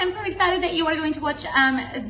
I'm so excited that you are going to watch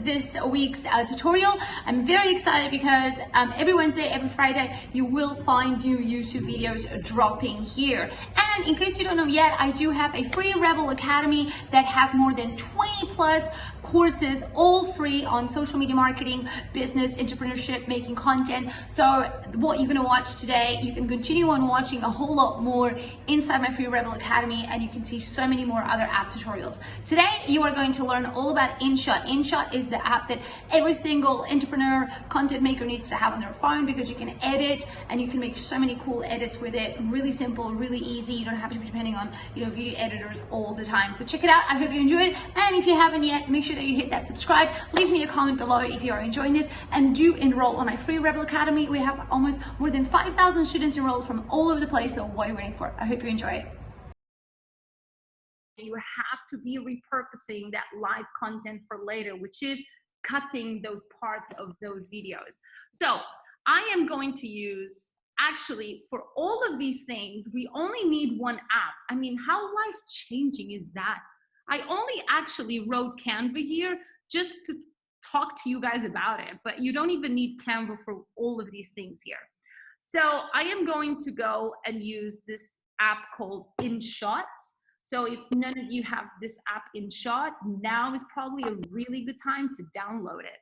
this week's tutorial. I'm very excited because every Wednesday, every Friday, you will find new YouTube videos dropping here. And in case you don't know yet, I do have a free Rebel Academy that has more than 20 plus courses, all free on social media marketing, business, entrepreneurship, making content. So what you're gonna watch today, you can continue on watching a whole lot more inside my free Rebel Academy, and you can see so many more other app tutorials. Today, you are going to learn all about INSHOT. INSHOT is the app that every single entrepreneur, content maker needs to have on their phone because you can edit and you can make so many cool edits with it. Really simple, really easy. You don't have to be depending on video editors all the time. So check it out. I hope you enjoy it. And if you haven't yet, make sure that you hit that subscribe. Leave me a comment below if you are enjoying this, and do enroll on my free Rebel Academy. We have almost more than 5,000 students enrolled from all over the place. So what are you waiting for? I hope you enjoy it. You have to be repurposing that live content for later, which is cutting those parts of those videos. So I am going to use, actually, for all of these things, we only need one app. I mean, how life-changing is that? I only actually wrote Canva here just to talk to you guys about it, but you don't even need Canva for all of these things here. So I am going to go and use this app called INSHOT. So if none of you have this app INSHOT, now is probably a really good time to download it.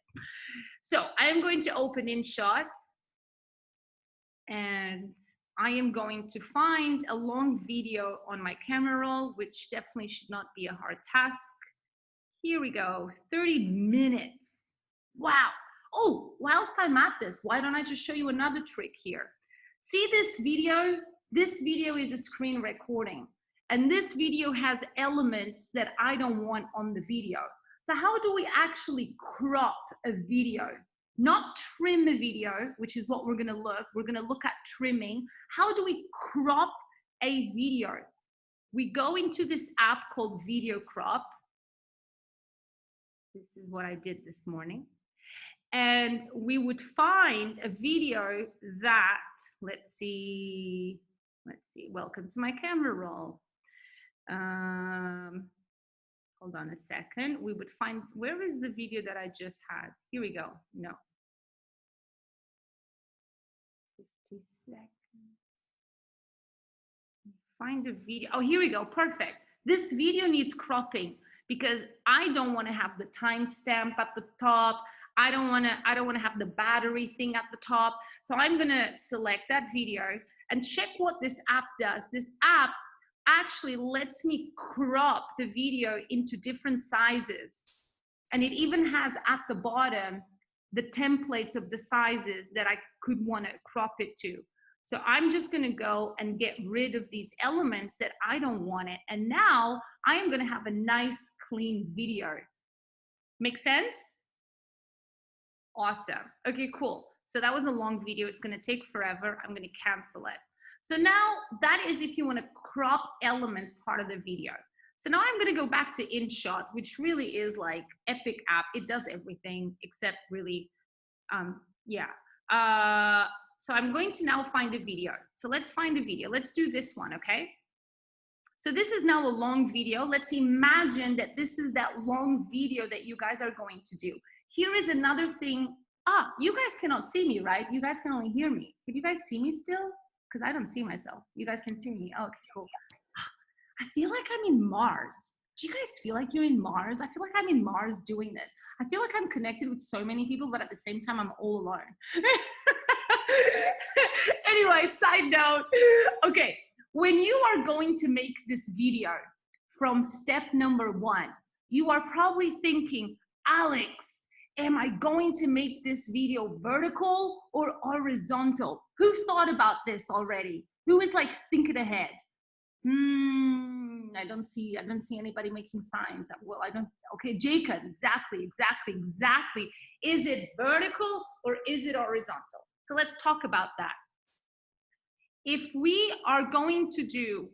So I am going to open INSHOT, and I am going to find a long video on my camera roll, which definitely should not be a hard task. Here we go, 30 minutes. Wow. Oh, whilst I'm at this, why don't I just show you another trick here? See this video? This video is a screen recording. And this video has elements that I don't want on the video. So how do we actually crop a video? Not trim a video, which is what we're gonna look at trimming. How do we crop a video? We go into this app called Video Crop. This is what I did this morning. And we would find a video that, let's see, welcome to my camera roll. Hold on a second. We would find, where is the video that I just had? Here we go. No. 50 seconds. Find a video. Oh, here we go. Perfect. This video needs cropping because I don't want to have the timestamp at the top. I don't want to have the battery thing at the top. So I'm going to select that video and check what this app does. This app actually lets me crop the video into different sizes. And it even has at the bottom the templates of the sizes that I could want to crop it to. So I'm just going to go and get rid of these elements that I don't want it. And now I am going to have a nice clean video. Make sense? Awesome. Okay, cool. So that was a long video. It's going to take forever. I'm going to cancel it. So now that is if you want to crop elements part of the video. So now I'm going to go back to INSHOT, which really is like epic app. It does everything except really, so I'm going to now find a video. So let's find a video. Let's do this one, okay? So this is now a long video. Let's imagine that this is that long video that you guys are going to do. Here is another thing. You guys cannot see me, right? You guys can only hear me. Can you guys see me still? Because I don't see myself. You guys can see me. Oh, okay, cool. I feel like I'm in Mars. Do you guys feel like you're in Mars? I feel like I'm in Mars doing this. I feel like I'm connected with so many people, but at the same time, I'm all alone. Anyway, side note. Okay, when you are going to make this video from step number 1, you are probably thinking, Alex, am I going to make this video vertical or horizontal? Who thought about this already? Who is like thinking ahead? I don't see anybody making signs. Well, I don't. Okay, Jacob, exactly. Is it vertical or is it horizontal? So let's talk about that. If we are going to do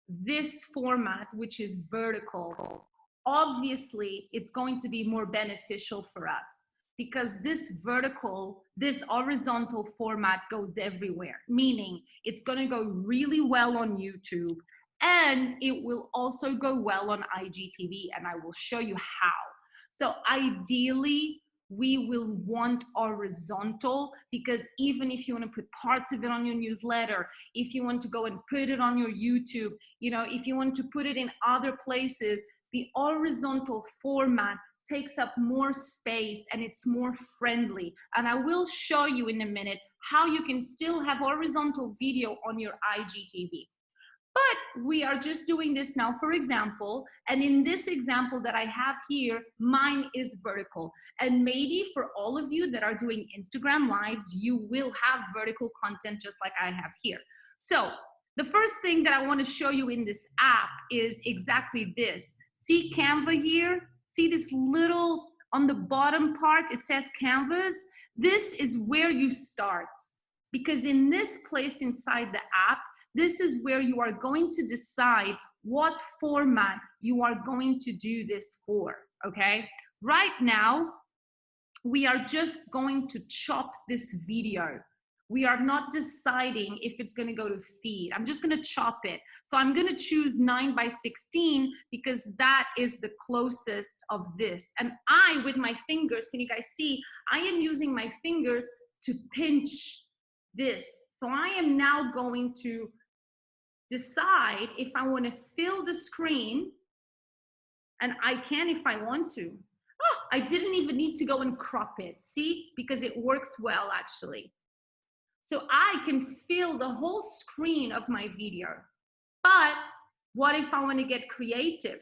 this format, which is vertical, obviously it's going to be more beneficial for us because this horizontal format goes everywhere, meaning it's going to go really well on YouTube and it will also go well on IGTV, and I will show you how. So ideally, we will want horizontal, because even if you want to put parts of it on your newsletter, if you want to go and put it on your YouTube, you know, if you want to put it in other places, the horizontal format takes up more space and it's more friendly. And I will show you in a minute how you can still have horizontal video on your IGTV. But we are just doing this now for example, and in this example that I have here, mine is vertical. And maybe for all of you that are doing Instagram lives, you will have vertical content just like I have here. So the first thing that I want to show you in this app is exactly this. See Canva here? See this little, on the bottom part, it says Canvas. This is where you start, because in this place inside the app, this is where you are going to decide what format you are going to do this for, okay? Right now, we are just going to chop this video. We are not deciding if it's gonna go to feed. I'm just gonna chop it. So I'm gonna choose 9:16 because that is the closest of this. And I, with my fingers, can you guys see? I am using my fingers to pinch this. So I am now going to decide if I want to fill the screen, and I can if I want to. Oh, I didn't even need to go and crop it, see, because it works well actually. So I can fill the whole screen of my video. But what if I want to get creative?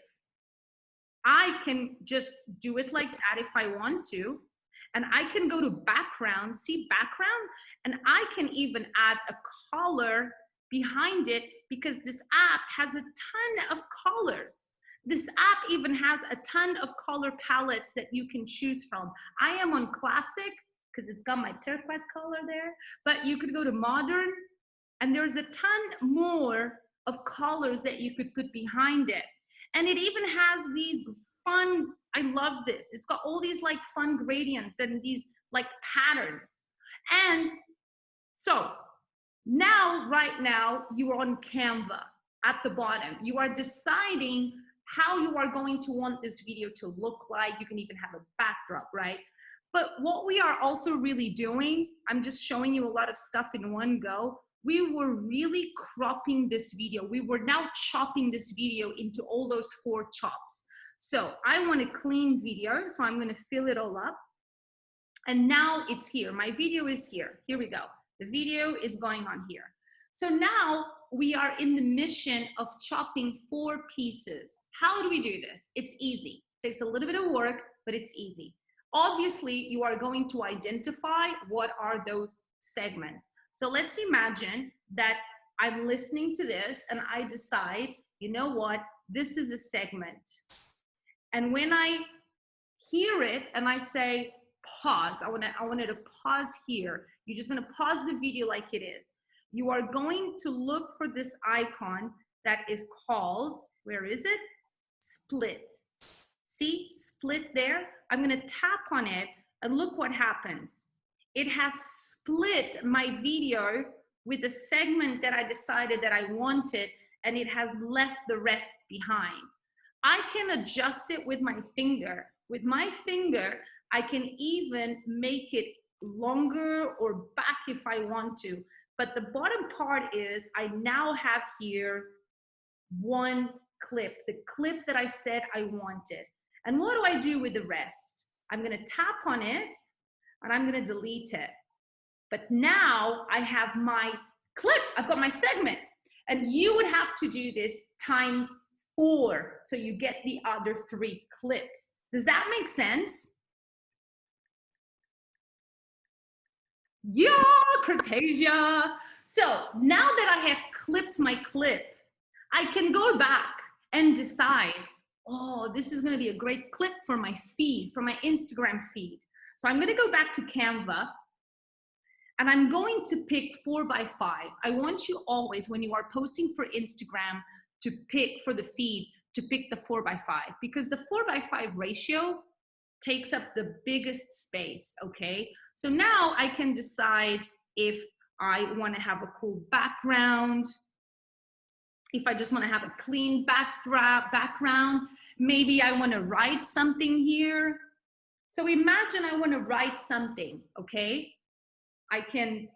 I can just do it like that if I want to, and I can go to background, see background, and I can even add a color behind it, because this app has a ton of colors. This app even has a ton of color palettes that you can choose from. I am on classic because it's got my turquoise color there, but you could go to modern, and there's a ton more of colors that you could put behind it. And it even has these fun, I love this. It's got all these like fun gradients and these like patterns. And so now, right now, you are on Canva at the bottom. You are deciding how you are going to want this video to look like. You can even have a backdrop, right? But what we are also really doing, I'm just showing you a lot of stuff in one go. We were really cropping this video. We were now chopping this video into all those 4 chops. So I want a clean video, so I'm gonna fill it all up. And now it's here, my video is here. Here we go, the video is going on here. So now we are in the mission of chopping 4 pieces. How do we do this? It's easy, it takes a little bit of work, but it's easy. Obviously, you are going to identify what are those segments. So let's imagine that I'm listening to this and I decide, you know what, this is a segment. And when I hear it and I say, pause, I wanted to pause here. You're just gonna pause the video like it is. You are going to look for this icon that is called, where is it? Split. See, split there? I'm gonna tap on it and look what happens. It has split my video with the segment that I decided that I wanted, and it has left the rest behind. I can adjust it with my finger. With my finger, I can even make it longer or back if I want to. But the bottom part is I now have here 1 clip, the clip that I said I wanted. And what do I do with the rest? I'm gonna tap on it and I'm gonna delete it. But now I have my clip, I've got my segment. And you would have to do this times 4 so you get the other 3 clips. Does that make sense? Yeah, Cretasia. So now that I have clipped my clip, I can go back and decide, oh, this is gonna be a great clip for my feed, for my Instagram feed. So I'm gonna go back to Canva and I'm going to pick 4x5. I want you always, when you are posting for Instagram, to pick for the feed, to pick the 4x5, because the 4x5 ratio takes up the biggest space, okay? So now I can decide if I wanna have a cool background. if I just want to have a clean background, maybe I want to write something here. So imagine I want to write something, okay? I can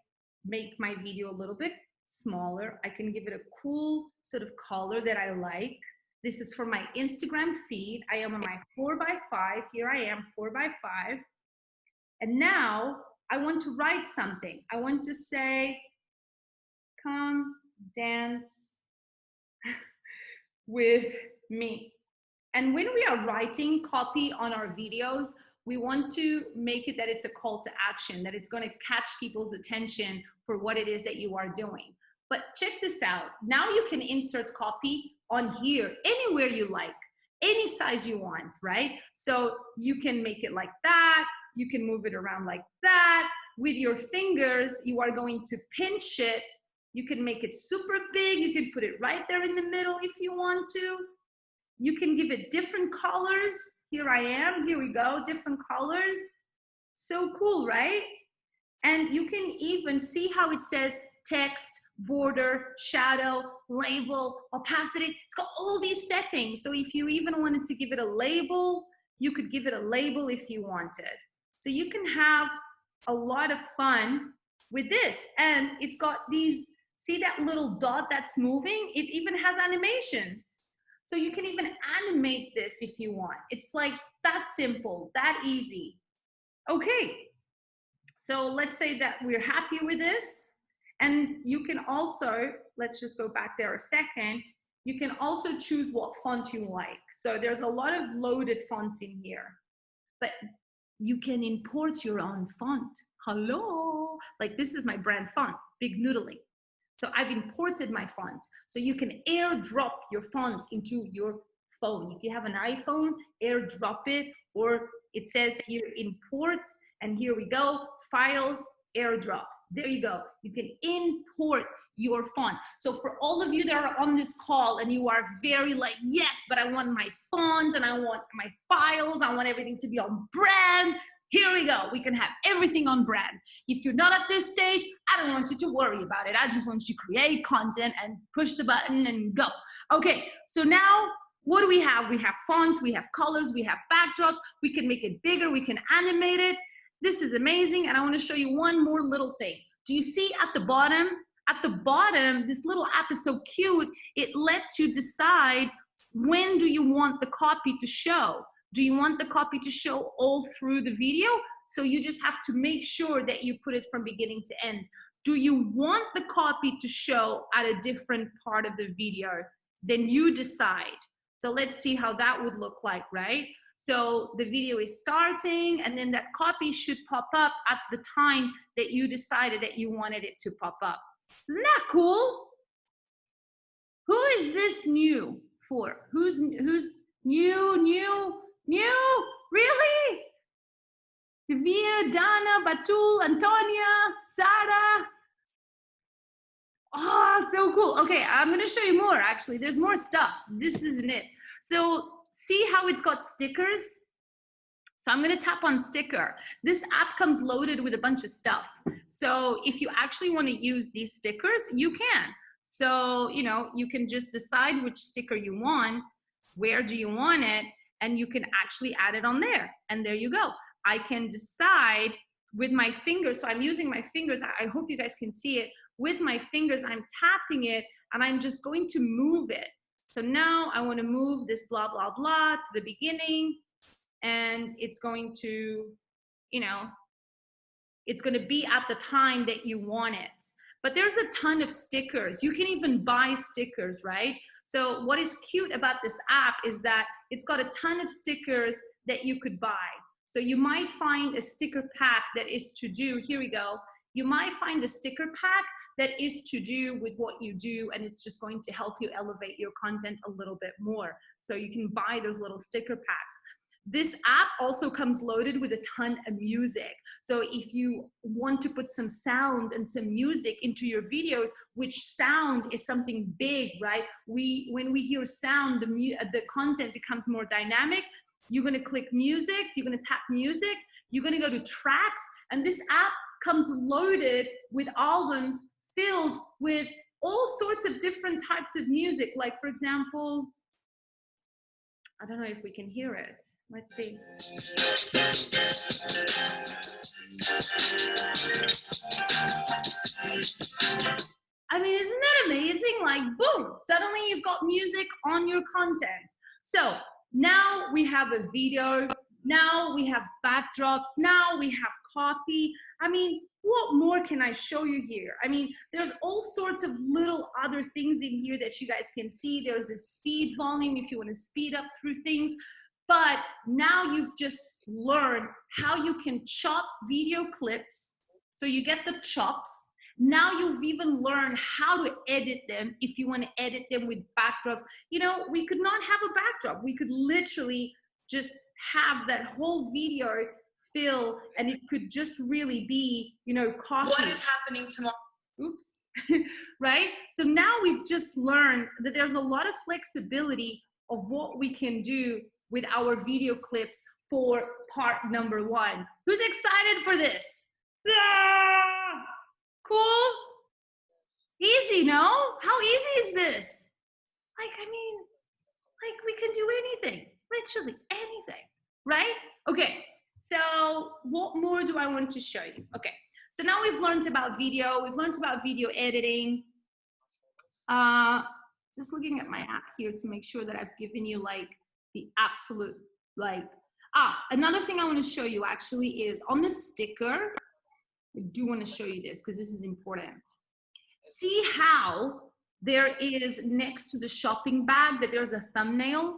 make my video a little bit smaller. I can give it a cool sort of color that I like. This is for my Instagram feed. I am on my 4x5. Here I am, 4x5. And now I want to write something. I want to say, come dance with me. And when we are writing copy on our videos, we want to make it that it's a call to action, that it's going to catch people's attention for what it is that you are doing. But check this out. Now you can insert copy on here, anywhere you like, any size you want, right? So you can make it like that. You can move it around like that. With your fingers, you are going to pinch it. You can make it super big. You can put it right there in the middle if you want to. You can give it different colors. Here I am, here we go, different colors. So cool, right? And you can even see how it says text, border, shadow, label, opacity. It's got all these settings. So if you even wanted to give it a label, you could give it a label if you wanted. So you can have a lot of fun with this. And it's got these, see that little dot that's moving? It even has animations. So you can even animate this if you want. It's like that simple, that easy. Okay, so let's say that we're happy with this. And you can also, let's just go back there a second. You can also choose what font you like. So there's a lot of loaded fonts in here, but you can import your own font. Hello, like this is my brand font, Big Noodling. So I've imported my font. So you can airdrop your fonts into your phone. If you have an iPhone, airdrop it, or it says here imports, and here we go, files, airdrop. There you go. You can import your font. So for all of you that are on this call and you are very like, yes, but I want my font and I want my files, I want everything to be on brand. Here we go. We can have everything on brand. If you're not at this stage, I don't want you to worry about it. I just want you to create content and push the button and go. Okay, so now what do we have? We have fonts, we have colors, we have backdrops. We can make it bigger, we can animate it. This is amazing, and I want to show you one more little thing. Do you see at the bottom? At the bottom, this little app is so cute. It lets you decide when do you want the copy to show. Do you want the copy to show all through the video? So you just have to make sure that you put it from beginning to end. Do you want the copy to show at a different part of the video? Then you decide. So let's see how that would look like, right? So the video is starting, and then that copy should pop up at the time that you decided that you wanted it to pop up. Isn't that cool? Who is this new for? Who's new? Really? Divya, Dana, Batul, Antonia, Sarah. Oh, so cool. Okay, I'm gonna show you more actually. There's more stuff. This isn't it. So see how it's got stickers? So I'm gonna tap on sticker. This app comes loaded with a bunch of stuff. So if you actually wanna use these stickers, you can. So, you know, you can just decide which sticker you want, where do you want it, and you can actually add it on there. And there you go. I can decide with my fingers. So I'm using my fingers. I hope you guys can see it. With my fingers, I'm tapping it and I'm just going to move it. So now I want to move this blah, blah, blah to the beginning, and it's going to, you know, it's going to be at the time that you want it. But there's a ton of stickers. You can even buy stickers, right? So what is cute about this app is that it's got a ton of stickers that you could buy. So you might find a sticker pack that is to do, here we go. You might find a sticker pack that is to do with what you do, and it's just going to help you elevate your content a little bit more. So you can buy those little sticker packs. This app also comes loaded with a ton of music. So if you want to put some sound and some music into your videos, which sound is something big, right? When we hear sound, the content becomes more dynamic. You're gonna click music, you're gonna tap music, you're gonna go to tracks, and this app comes loaded with albums filled with all sorts of different types of music. Like, for example, I don't know if we can hear it. Let's see. I mean, isn't that amazing? Like, boom, suddenly you've got music on your content. So now we have a video, now we have backdrops, now we have copy. I mean, what more can I show you here? I mean, there's all sorts of little other things in here that you guys can see. There's a speed volume if you want to speed up through things. But now you've just learned how you can chop video clips. So you get the chops. Now you've even learned how to edit them if you want to edit them with backdrops. You know, we could not have a backdrop. We could literally just have that whole video fill, and it could just really be, you know, copy. What is happening tomorrow? Oops. Right? So now we've just learned that there's a lot of flexibility of what we can do with our video clips for part number 1. Who's excited for this? Yeah! Cool? Easy, no? How easy is this? Like, I mean, like we can do anything, literally anything, right? Okay, so what more do I want to show you? Okay, so now we've learned about video, we've learned about video editing. Just looking at my app here to make sure that I've given you like the absolute, like, another thing I want to show you actually is on the sticker. I do want to show you this because this is important. See how there is next to the shopping bag that there's a thumbnail?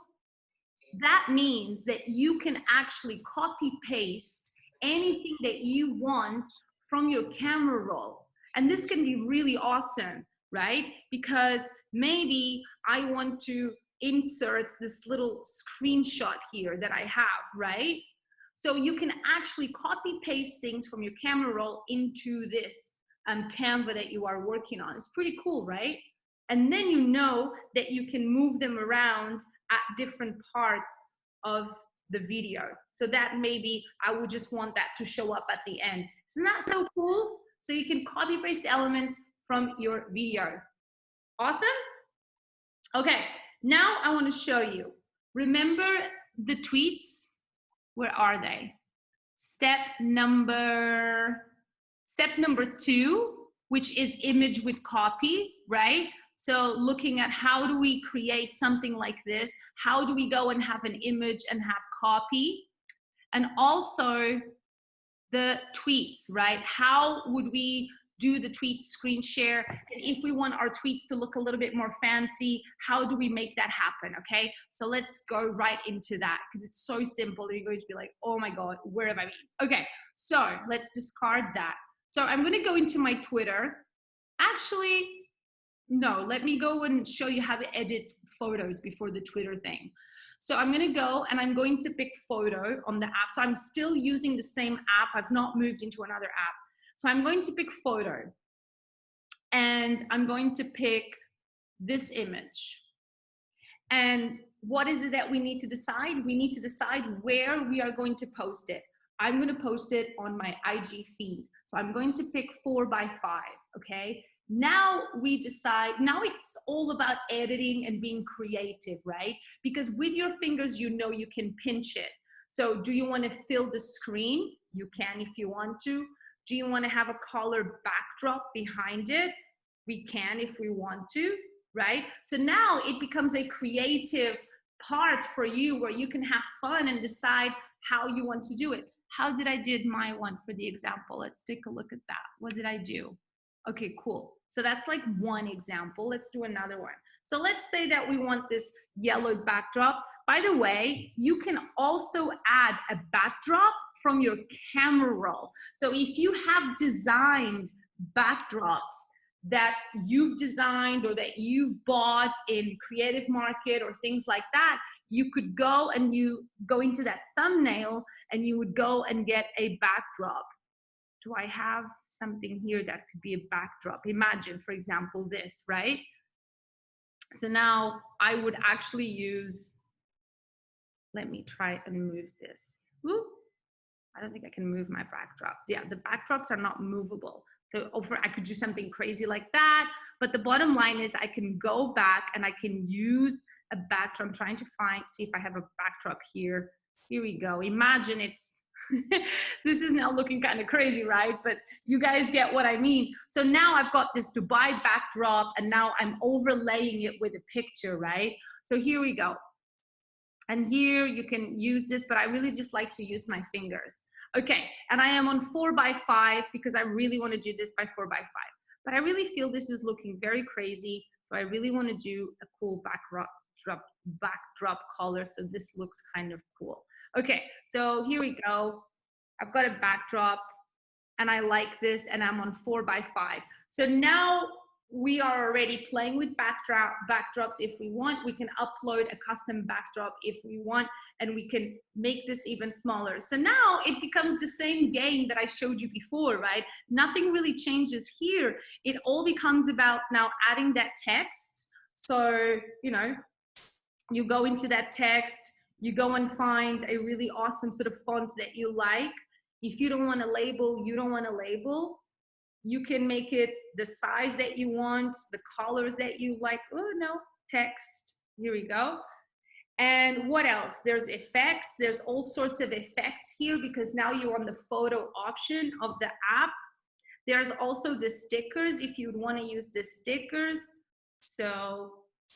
That means that you can actually copy paste anything that you want from your camera roll. And this can be really awesome, right? Because maybe I want to insert this little screenshot here that I have, right? So you can actually copy paste things from your camera roll into this Canva that you are working on. It's pretty cool, right? And then you know that you can move them around at different parts of the video. So that maybe I would just want that to show up at the end. Isn't that so cool? So you can copy paste elements from your video. Awesome? Okay, now I want to show you. Remember the tweets? Where are they? Step number 2, which is image with copy, right? So looking at how do we create something like this? How do we go and have an image and have copy? And also the tweets, right? How would we do the tweet screen share? And if we want our tweets to look a little bit more fancy, how do we make that happen, okay? So let's go right into that because it's so simple. You're going to be like, oh my God, where have I been? Okay, so let's discard that. So I'm gonna go into my Twitter. Actually, no, let me go and show you how to edit photos before the Twitter thing. So I'm gonna go and I'm going to pick photo on the app. So I'm still using the same app. I've not moved into another app. So I'm going to pick photo and I'm going to pick this image. And what is it that we need to decide? We need to decide where we are going to post it. I'm going to post it on my IG feed. So I'm going to pick 4x5, okay? Now we decide, now it's all about editing and being creative, right? Because with your fingers, you know you can pinch it. So do you want to fill the screen? You can if you want to. Do you want to have a color backdrop behind it? We can if we want to, right? So now it becomes a creative part for you where you can have fun and decide how you want to do it. How did I did my one for the example? Let's take a look at that. What did I do? Okay, cool. So that's like one example. Let's do another one. So let's say that we want this yellow backdrop. By the way, you can also add a backdrop from your camera roll. So if you have designed backdrops that you've designed or that you've bought in Creative Market or things like that, you could go and you go into that thumbnail and you would go and get a backdrop. Do I have something here that could be a backdrop? Imagine, for example, this, right? So now I would actually use, let me try and move this. Woo. I don't think I can move my backdrop. Yeah, the backdrops are not movable. So I could do something crazy like that. But the bottom line is I can go back and I can use a backdrop. I'm trying to see if I have a backdrop here. Here we go. Imagine it's, this is now looking kind of crazy, right? But you guys get what I mean. So now I've got this Dubai backdrop and now I'm overlaying it with a picture, right? So here we go. And here you can use this, but I really just like to use my fingers. Okay, and I am on 4x5 because I really want to do this by 4x5. But I really feel this is looking very crazy. So I really want to do a cool backdrop color. So this looks kind of cool. Okay, so here we go. I've got a backdrop and I like this and I'm on 4x5. So now we are already playing with backdrops. If we want, we can upload a custom backdrop if we want, and we can make this even smaller. So now it becomes the same game that I showed you before, right? Nothing really changes here. It all becomes about now adding that text. So, you know, you go into that text, you go and find a really awesome sort of font that you like. If you don't want to label, you don't want to label. You can make it the size that you want, the colors that you like. Oh no, text, here we go. And what else? There's effects, there's all sorts of effects here because now you're on the photo option of the app. There's also the stickers if you'd want to use the stickers. So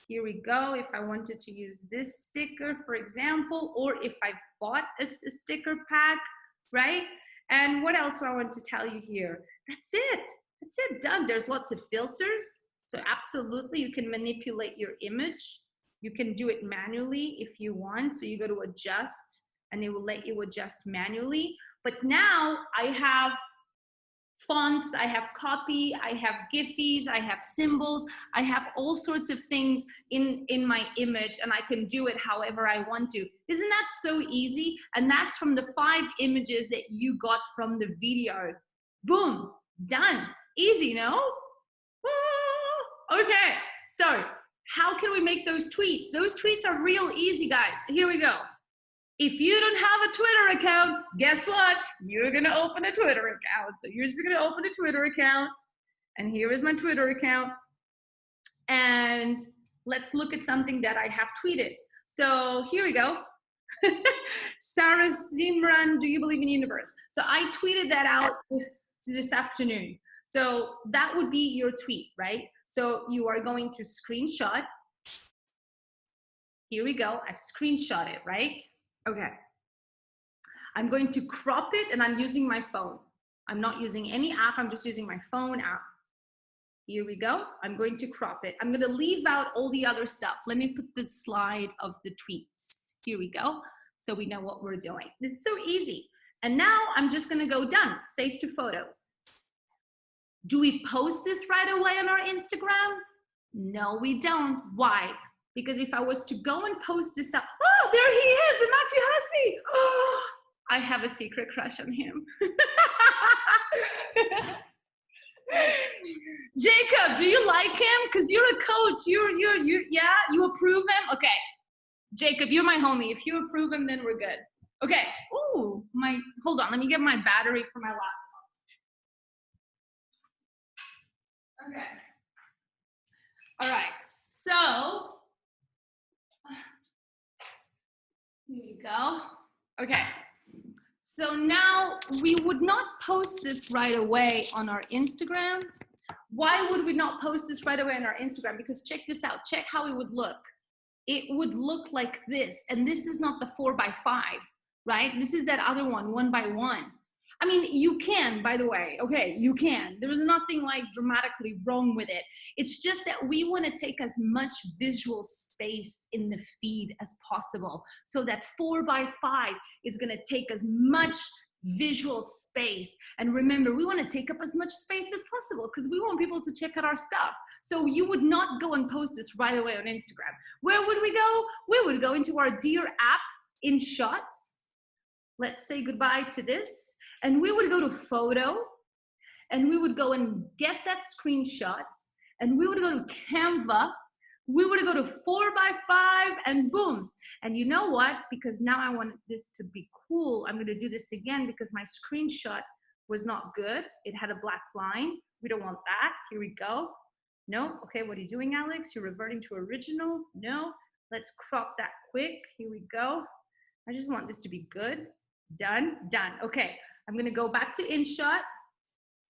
here we go. If I wanted to use this sticker, for example, or if I bought a sticker pack, right? And what else do I want to tell you here? That's it. That's it, done. There's lots of filters. So absolutely, you can manipulate your image. You can do it manually if you want. So you go to adjust and it will let you adjust manually. But now I have fonts, I have copy, I have Giphies, I have symbols, I have all sorts of things in my image and I can do it however I want to. Isn't that so easy? And that's from the 5 images that you got from the video. Boom, done. Easy, no? Okay, so how can we make those tweets? Those tweets are real easy, guys. Here we go. If you don't have a Twitter account, guess what? You're gonna open a Twitter account. So you're just gonna open a Twitter account. And here is my Twitter account. And let's look at something that I have tweeted. So here we go. Sarah Zimran, do you believe in the universe? So I tweeted that out this afternoon. So that would be your tweet, right? So you are going to screenshot. Here we go. I've screenshot it, right? Okay. I'm going to crop it and I'm using my phone. I'm not using any app. I'm just using my phone app. Here we go. I'm going to crop it. I'm going to leave out all the other stuff. Let me put the slide of the tweets. Here we go. So we know what we're doing. This is so easy. And now I'm just going to go done. Save to photos. Do we post this right away on our Instagram? No, we don't. Why? Because if I was to go and post this up, oh, there he is, the Matthew Hussey. Oh, I have a secret crush on him. Jacob, do you like him? Because you're a coach. Yeah, you approve him? Okay. Jacob, you're my homie. If you approve him, then we're good. Okay. Ooh, hold on. Let me get my battery for my laptop. Okay. All right. So, here we go. Okay. So now we would not post this right away on our Instagram. Why would we not post this right away on our Instagram? Because check this out. Check how it would look. It would look like this. And this is not the 4x5, right? This is that other one, 1x1. I mean, you can, by the way, okay, you can. There's nothing like dramatically wrong with it. It's just that we want to take as much visual space in the feed as possible. So that 4x5 is going to take as much visual space. And remember, we want to take up as much space as possible because we want people to check out our stuff. So you would not go and post this right away on Instagram. Where would we go? We would go into our Dear app, INSHOT. Let's say goodbye to this. And we would go to photo and we would go and get that screenshot and we would go to Canva. We would go to 4x5 and boom. And you know what? Because now I want this to be cool. I'm going to do this again because my screenshot was not good. It had a black line. We don't want that. Here we go. No. Okay, what are you doing, Alex? You're reverting to original. No. Let's crop that quick. Here we go. I just want this to be good. Done, done. Okay, I'm gonna go back to InShot.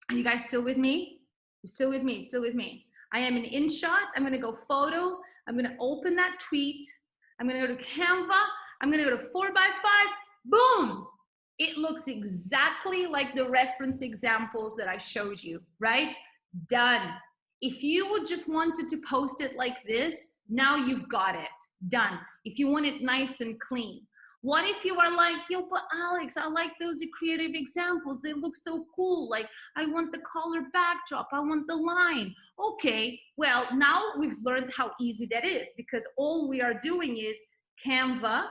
Are you guys still with me? You're still with me, still with me. I am in InShot. I'm gonna go photo. I'm gonna open that tweet. I'm gonna go to Canva. I'm gonna go to 4x5. Boom! It looks exactly like the reference examples that I showed you, right? Done. If you would just wanted to post it like this, now you've got it. Done. If you want it nice and clean. What if you are like, yo, but Alex, I like those creative examples. They look so cool. Like, I want the color backdrop. I want the line. Okay, well, now we've learned how easy that is, because all we are doing is Canva.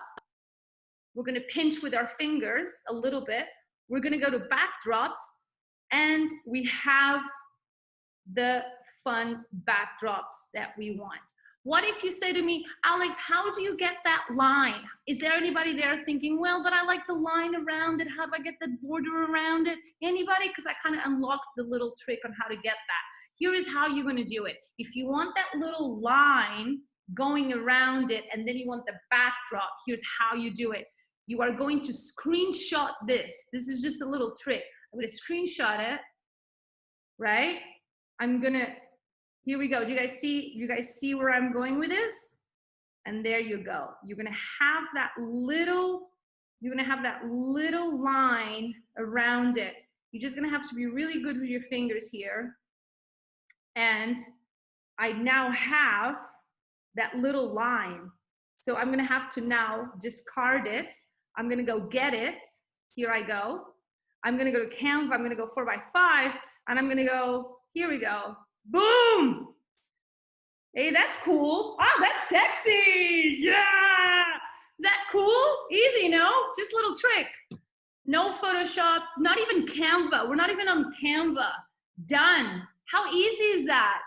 We're going to pinch with our fingers a little bit. We're going to go to backdrops, and we have the fun backdrops that we want. What if you say to me, Alex, how do you get that line? Is there anybody there thinking, well, but I like the line around it. How do I get the border around it? Anybody? Because I kind of unlocked the little trick on how to get that. Here is how you're going to do it. If you want that little line going around it, and then you want the backdrop, here's how you do it. You are going to screenshot this. This is just a little trick. I'm going to screenshot it, right? I'm going to, here we go. Do you guys see where I'm going with this? And there you go. You're going to have that little line around it. You're just going to have to be really good with your fingers here. And I now have that little line. So I'm going to have to now discard it. I'm going to go get it. Here I go. I'm going to go to Canva. I'm going to go 4x5, and I'm going to go, here we go. Boom! Hey, that's cool. Oh, that's sexy. Yeah! Is that cool? Easy, no? Just a little trick. No Photoshop, not even Canva. We're not even on Canva. Done. How easy is that?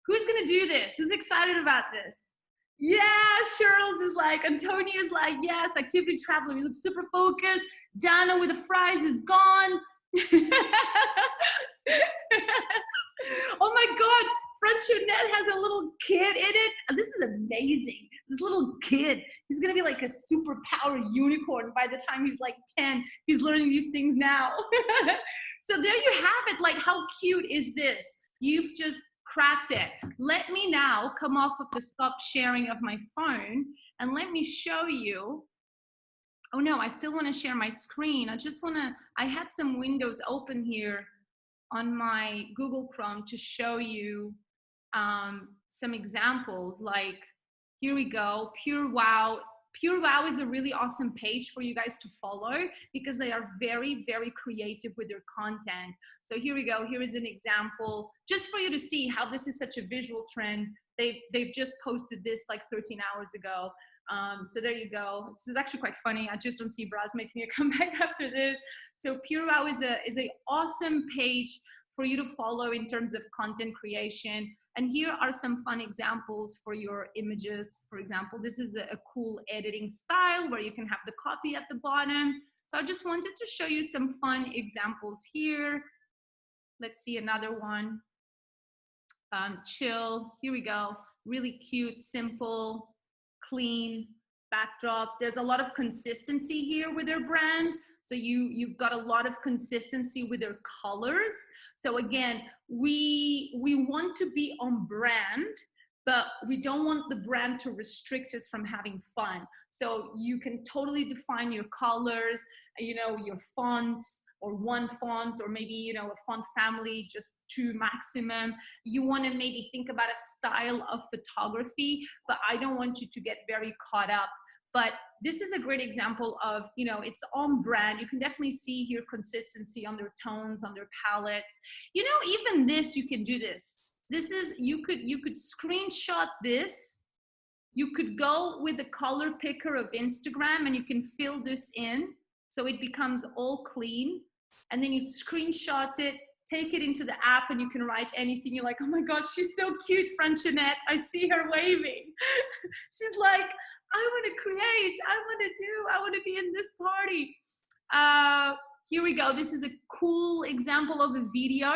Who's gonna do this? Who's excited about this? Yeah, Cheryl's is like, Antonia's like, yes, activity traveler. We look super focused. Dana with the fries is gone. Oh my God, Franchonette has a little kid in it. This is amazing. This little kid, he's gonna be like a superpower unicorn by the time he's like 10. He's learning these things now. So there you have it. Like, how cute is this? You've just cracked it. Let me now come off of the stop sharing of my phone, and let me show you. Oh no, I still wanna share my screen. I had some windows open here on my Google Chrome to show you some examples. Like, here we go, Pure Wow. Pure Wow is a really awesome page for you guys to follow, because they are very, very creative with their content. So here we go. Here is an example, just for you to see how this is such a visual trend. They've just posted this like 13 hours ago. So there you go. This is actually quite funny. I just don't see Braz making a comeback after this. So Pure Wow is a awesome page for you to follow in terms of content creation. And here are some fun examples for your images. For example, this is a cool editing style where you can have the copy at the bottom. So I just wanted to show you some fun examples here. Let's see another one. Chill. Here we go. Really cute, simple, clean backdrops. There's a lot of consistency here with their brand. So you've got a lot of consistency with their colors. So again, we want to be on brand, but we don't want the brand to restrict us from having fun. So you can totally define your colors, your fonts, or one font, or maybe, a font family, just 2 maximum. You want to maybe think about a style of photography, but I don't want you to get very caught up. But this is a great example of, it's on brand. You can definitely see here consistency on their tones, on their palettes. Even this, you can do this. This is, you could screenshot this. You could go with the color picker of Instagram, and you can fill this in so it becomes all clean. And then you screenshot it, take it into the app, and you can write anything. You're like, oh my gosh, she's so cute, Franchonette. I see her waving. She's like, I want to create, I want to be in this party. here we go. This is a cool example of a video.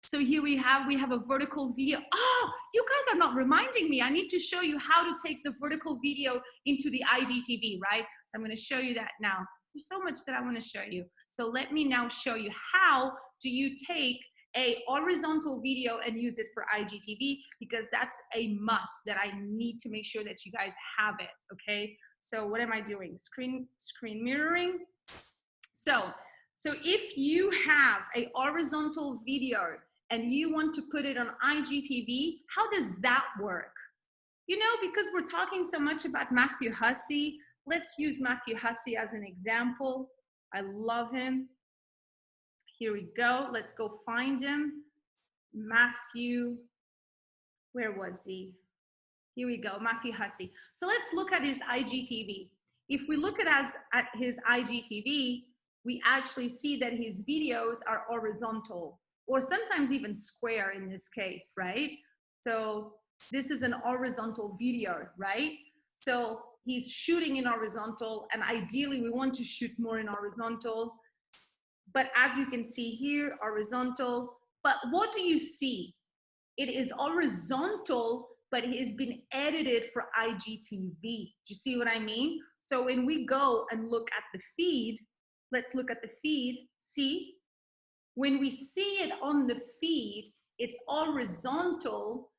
So here we have a vertical video. Oh, you guys are not reminding me. I need to show you how to take the vertical video into the IGTV, right? So I'm going to show you that now. There's so much that I want to show you. So let me now show you how do you take a horizontal video and use it for IGTV, because that's a must that I need to make sure that you guys have it, okay? So what am I doing? Screen mirroring. So if you have a horizontal video and you want to put it on IGTV, how does that work? You know, because we're talking so much about Matthew Hussey, let's use Matthew Hussey as an example. I love him. Here we go. Let's go find him. Matthew, where was he? Here we go, Matthew Hussey. So let's look at his IGTV. If we look at his IGTV, we actually see that his videos are horizontal, or sometimes even square in this case, right? So this is an horizontal video, right? So he's shooting in horizontal, and ideally we want to shoot more in horizontal. But as you can see here, horizontal. But what do you see? It is horizontal, but it has been edited for IGTV. Do you see what I mean? So when we go and look at the feed, let's look at the feed. See, when we see it on the feed, it's horizontal,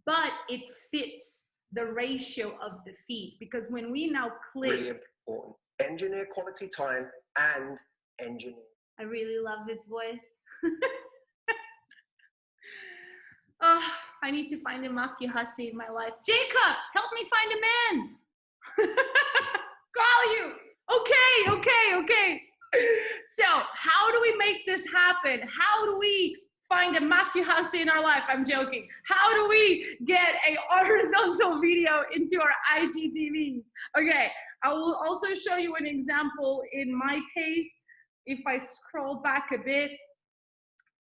but it fits the ratio of the feed. Because when we now click, really important. Engineer quality time and engineer. I really love his voice. Oh, I need to find a Matthew Hussey in my life. Jacob, help me find a man. Call you. Okay. So how do we make this happen? How do we find a Matthew Hussey in our life? I'm joking. How do we get a horizontal video into our IGTVs? Okay, I will also show you an example in my case. If I scroll back a bit,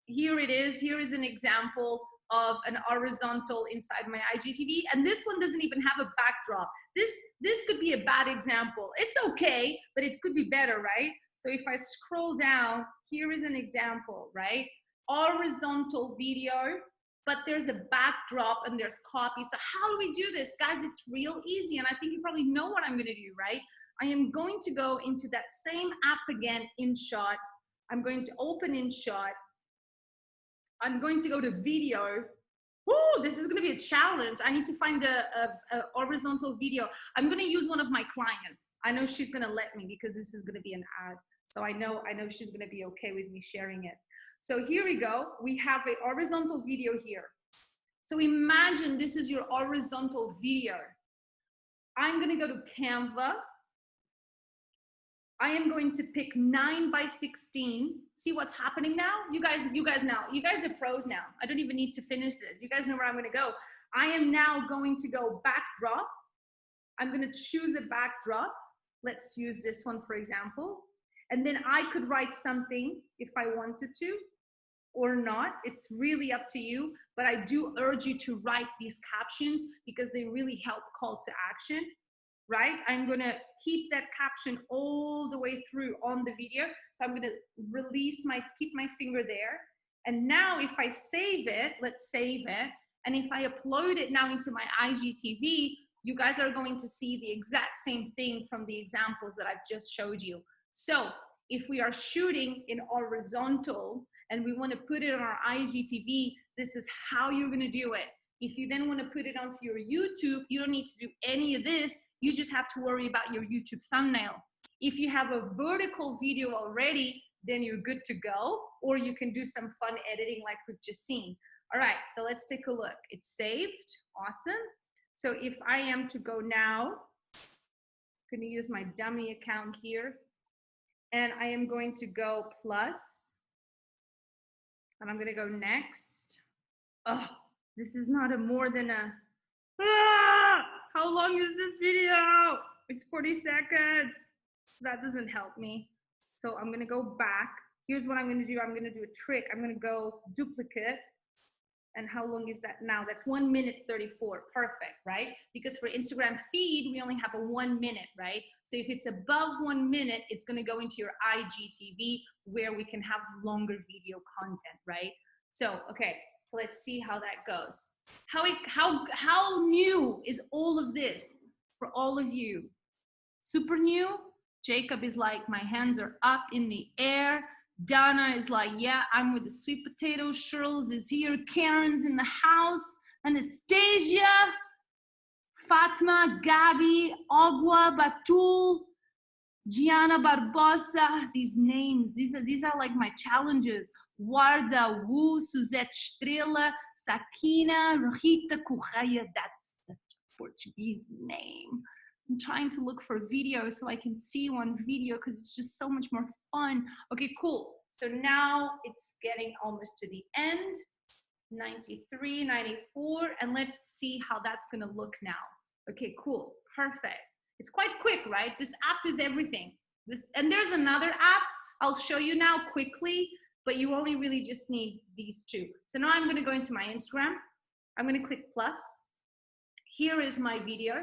here it is. Here is an example of an horizontal inside my IGTV, and this one doesn't even have a backdrop. This could be a bad example. It's okay, but it could be better, right? So if I scroll down, here is an example, right? Horizontal video, but there's a backdrop and there's copy. So how do we do this? Guys, it's real easy, and I think you probably know what I'm gonna do, right? I am going to go into that same app again, INSHOT. I'm going to open INSHOT. I'm going to go to video. Woo, this is going to be a challenge. I need to find a horizontal video. I'm going to use one of my clients. I know she's going to let me because this is going to be an ad. So I know she's going to be okay with me sharing it. So here we go. We have a horizontal video here. So imagine this is your horizontal video. I'm going to go to Canva. I am going to pick 9:16. See what's happening now? You guys now. You guys are pros now. I don't even need to finish this. You guys know where I'm going to go. I am now going to go backdrop. I'm going to choose a backdrop. Let's use this one, for example. And then I could write something if I wanted to or not. It's really up to you. But I do urge you to write these captions because they really help call to action. Right? I'm going to keep that caption all the way through on the video. So I'm going to keep my finger there. And now if I save it, let's save it. And if I upload it now into my IGTV, you guys are going to see the exact same thing from the examples that I've just showed you. So if we are shooting in horizontal and we want to put it on our IGTV, this is how you're going to do it. If you then want to put it onto your YouTube, you don't need to do any of this. You just have to worry about your YouTube thumbnail. If you have a vertical video already, then you're good to go, or you can do some fun editing like we've just seen. All right, so let's take a look. It's saved, awesome. So if I am to go now, I'm gonna use my dummy account here, and I am going to go plus, and I'm gonna go next. Oh, this is not a more than a, how long is this video? It's 40 seconds. That doesn't help me. So I'm gonna go back. Here's what I'm gonna do. I'm gonna do a trick. I'm gonna go duplicate. And how long is that now? That's 1 minute 34. Perfect, right? Because for Instagram feed, we only have a 1 minute, right? So if it's above 1 minute, it's going to go into your IGTV where we can have longer video content, right? So, okay, so let's see how that goes. How new is all of this for all of you? Super new? Jacob is like, my hands are up in the air. Donna is like, yeah, I'm with the sweet potato. Shirls is here. Karen's in the house. Anastasia, Fatma, Gabi, Agua, Batul, Gianna Barbosa. These names, these are like my challenges. Warda, Wu, Suzette Estrela, Sakina, Rita Correia. That's such a Portuguese name. I'm trying to look for videos so I can see one video because it's just so much more fun. Okay, cool. So now it's getting almost to the end. 93, 94, and let's see how that's gonna look now. Okay, cool, perfect. It's quite quick, right? This app is everything. And there's another app I'll show you now quickly, but you only really just need these two. So now I'm gonna go into my Instagram. I'm gonna click plus. Here is my video.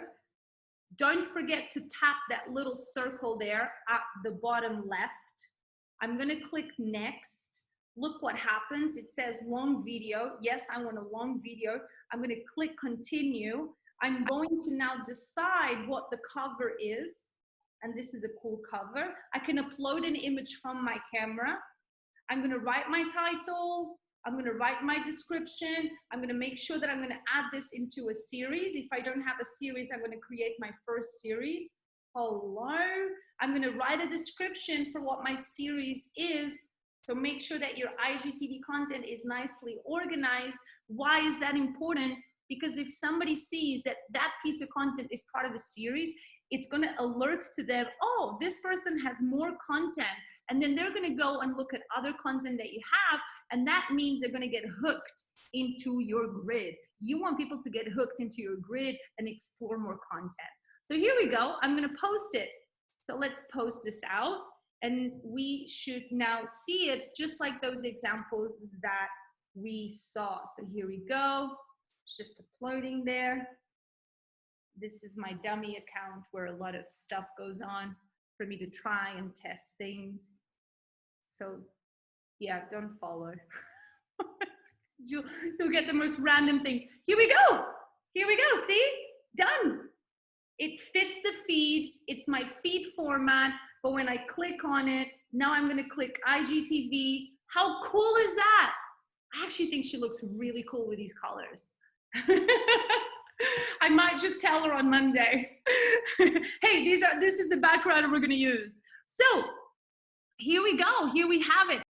Don't forget to tap that little circle there at the bottom left. I'm gonna click next. Look what happens. It says long video. Yes, I want a long video. I'm gonna click continue. I'm going to now decide what the cover is. And this is a cool cover. I can upload an image from my camera. I'm gonna write my title. I'm gonna write my description. I'm gonna make sure that I'm gonna add this into a series. If I don't have a series, I'm gonna create my first series. Hello. I'm gonna write a description for what my series is. So make sure that your IGTV content is nicely organized. Why is that important? Because if somebody sees that that piece of content is part of a series, it's gonna alert to them, oh, this person has more content. And then they're gonna go and look at other content that you have, and that means they're gonna get hooked into your grid. You want people to get hooked into your grid and explore more content. So here we go, I'm gonna post it. So let's post this out, and we should now see it just like those examples that we saw. So here we go, it's just uploading there. This is my dummy account where a lot of stuff goes on for me to try and test things. So yeah, don't follow. You'll get the most random things. Here we go. Here we go. See? Done. It fits the feed. It's my feed format. But when I click on it, now I'm going to click IGTV. How cool is that? I actually think she looks really cool with these colors. I might just tell her on Monday. Hey, this is the background we're going to use. So here we go. Here we have it.